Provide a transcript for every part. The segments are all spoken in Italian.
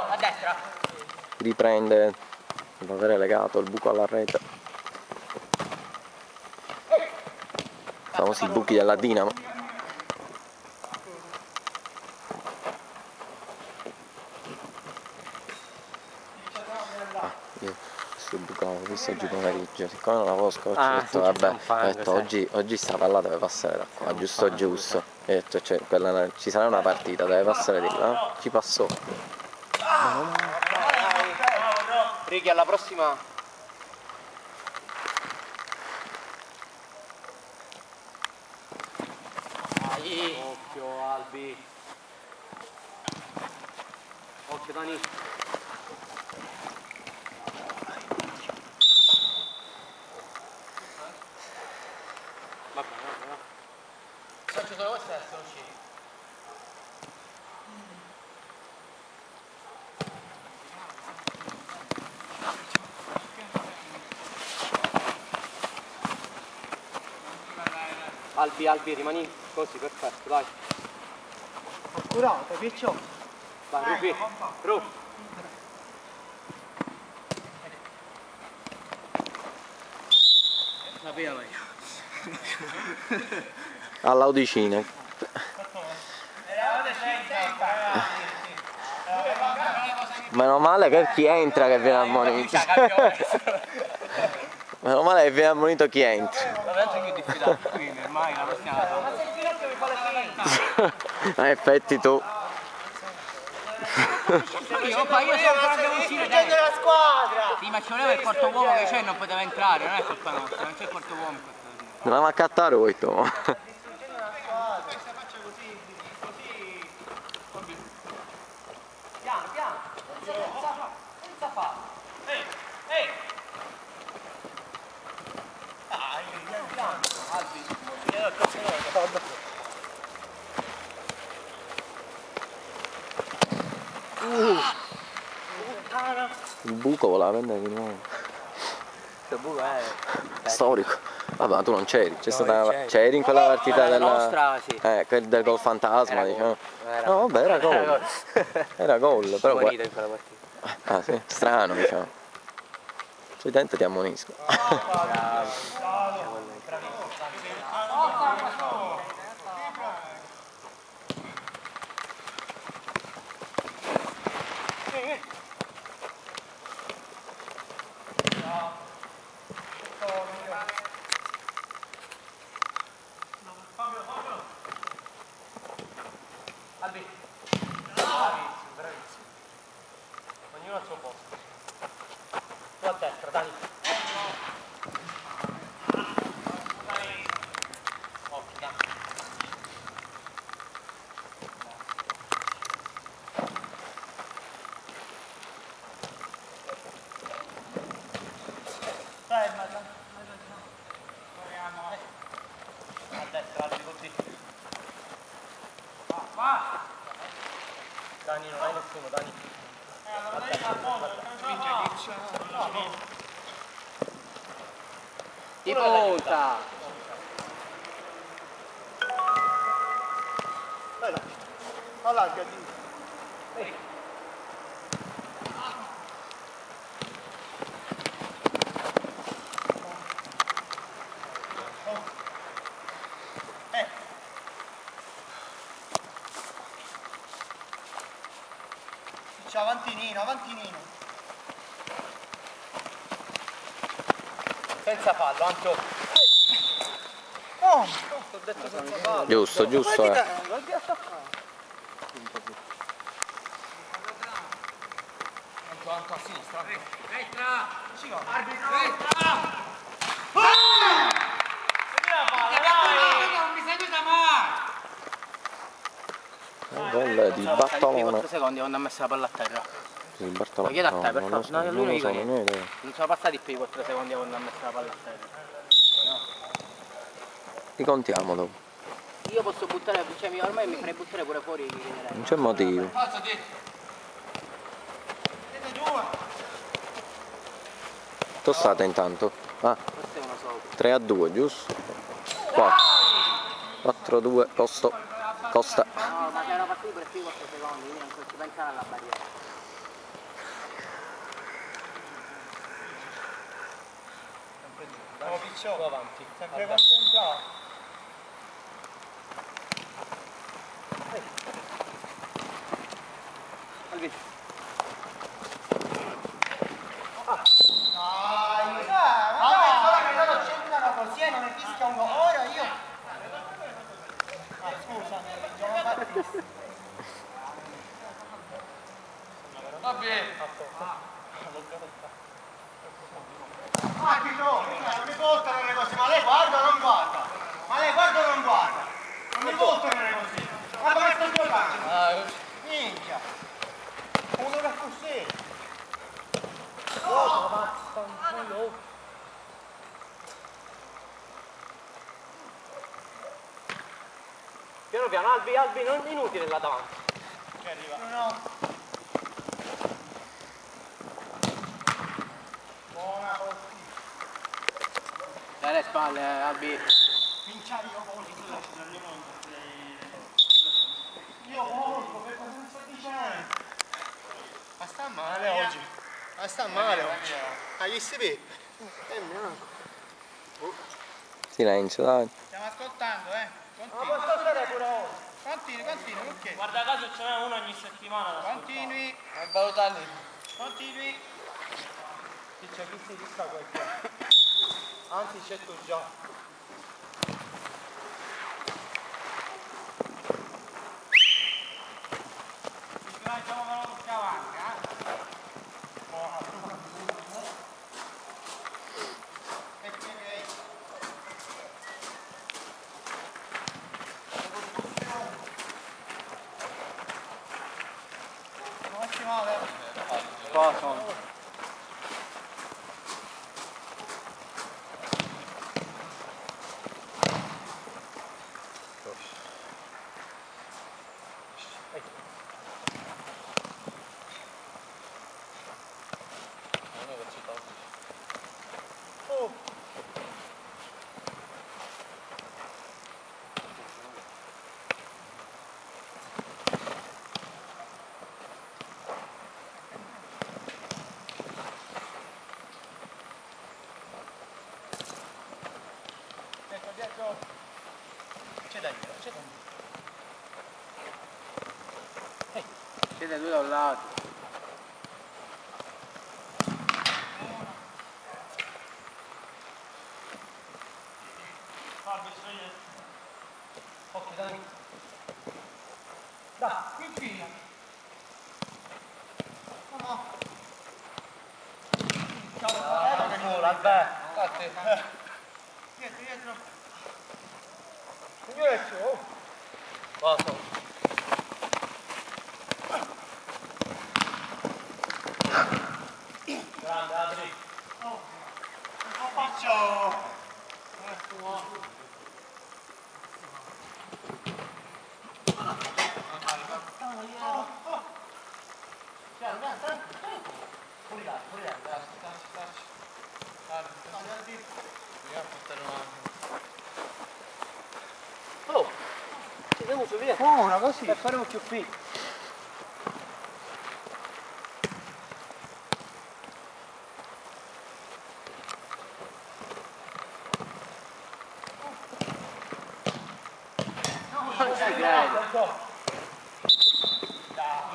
a destra. Riprende dopo aver legato il buco alla rete. I famosi buchi della Dinamo. Io sul buco l'avevo visto oggi pomeriggio, siccome non l'avevo scorto, ho detto vabbè, oggi sta palla deve passare da qua, giusto giusto. E ho detto cioè, ci sarà una partita, deve passare di là, ci passò. Righi, alla prossima. Occhio Albi. Occhio Dani. Va bene, va. Faccio solo questo e adesso uscire. Albi, rimani così, perfetto, dai. Accurato, picciò. Vai, Rupi, Ru. Sapevo io. All'Audicina. Meno male che chi entra che viene ammonito. Meno male che viene ammonito chi entra. Veramente più diffidato, quindi ormai la prossima volta. Ma se il ginocchio mi fa le finta. A effetti tu. Io sono anche uscire della squadra! Sì, ma ci voleva il quarto uomo che c'è e non poteva entrare, non è colpa nostra, non c'è il quarto uomo in questo momento. Non la va a cattare voi, tu. Piano, piano, senza farlo. Ehi! Dai, piano, Albi. Il buco voleva prendere di nuovo. Questo buco è Storico. Vabbè, ma tu non c'eri, c'eri in quella partita della nostra, sì. Del gol fantasma, diciamo. No, vabbè, era gol. Era gol, però morito in quella partita. ah sì, strano, diciamo. Solitamente ti ammonisco. Albi. Bravissimo, bravissimo. Ognuno al suo posto. Tu a destra, Dani. Occhio, Dani. A destra, Albi, così. Va! Dani, non hai nessuno, Dani. Di punta! Dai, no. Allarga di. C'è avantinino, avantinino. Senza fallo, Anto. Oh! T'ho detto senza fallo. Giusto, giusto, Non ti attaccare. Anto a sinistra. Destra! Arbitro! Destra! Non mi seguita mai! gol di Bartolone. 4 secondi quando ha messo la palla a terra. Sì, Bartolone. Ma chiedi a te, per favore. No, lui non dico non niente. idea. Non sono passati più di 4 secondi quando ha messo la palla a terra. Li contiamo dopo. Io posso buttare, cioè ormai mi farei buttare pure fuori chi chiederei. Non c'è motivo. Tossata intanto. Ah, Questo è uno sopra. 3-2, giusto? 4-2, Costa. No, ma se era partito per più 4 secondi, quindi non ci pensare alla barriera. Ciccio, avanti. Sempre concentrato. Dai, ma mezz'ora che loro centrano così e non ne fischia un gol. Ora io. Scusami, Giovanni Battista. Va bene. Non mi voltano le cose, ma lei guarda o non guarda? Ma lei guarda o non guarda? Non mi voltano le cose. Ma come sto giocando? Minchia. Uno che così. Piano piano, Albi, non è inutile là davanti. Che arriva? No. Buona partita. Dai le spalle, Albi. Vinciare io voglio io voglio per cosa non sto dicendo. Ma sta male oggi. Ma sta male oggi. Hai visto te? È bianco. Silenzio, dai. Stiamo ascoltando, Ma posso stare pure ora? Continui, ok. Guarda caso ce n'è uno ogni settimana. Continui. A valutarli. Continui. Chi c'è chi si sta qua? Anzi c'è tu già. C'è da dire, c'è da dire. Siete due da un lato. Ok, dai. Dai, infila. No. Ciao, che vola, beh. Dietro. Dietro. Basta. Grande, Adri. Non faccio. Oh, andiamo su via. Buona così. Per fare un QP.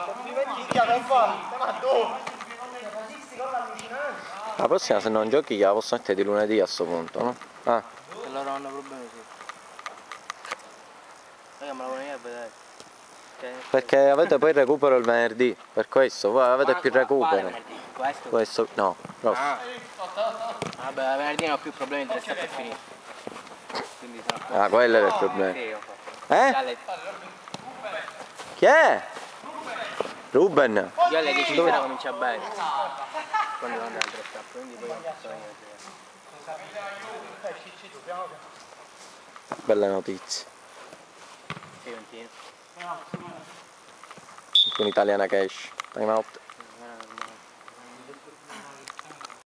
Complimenti a non fa. Ma dove? La prossima se non giochi la posso mettere di lunedì a sto punto, no? Ah, Se loro hanno problemi, sì. Raga, me la vuoi venire a vedere? perché avete poi il recupero il venerdì, per questo, voi avete più recupero. Questo? Questo, no, no. Ah. Vabbè, venerdì non ho più problemi, 3-7 è finito. Quindi sarà Ah, quello era il problema. Sì, ho fatto. Eh? Chi è? Ruben. Io alle 10 di sera comincio a bere. Quando devo andare al dress up, quindi poi non posso venire. Belle notizie. Fiorentina. Con italiana cash. Time out.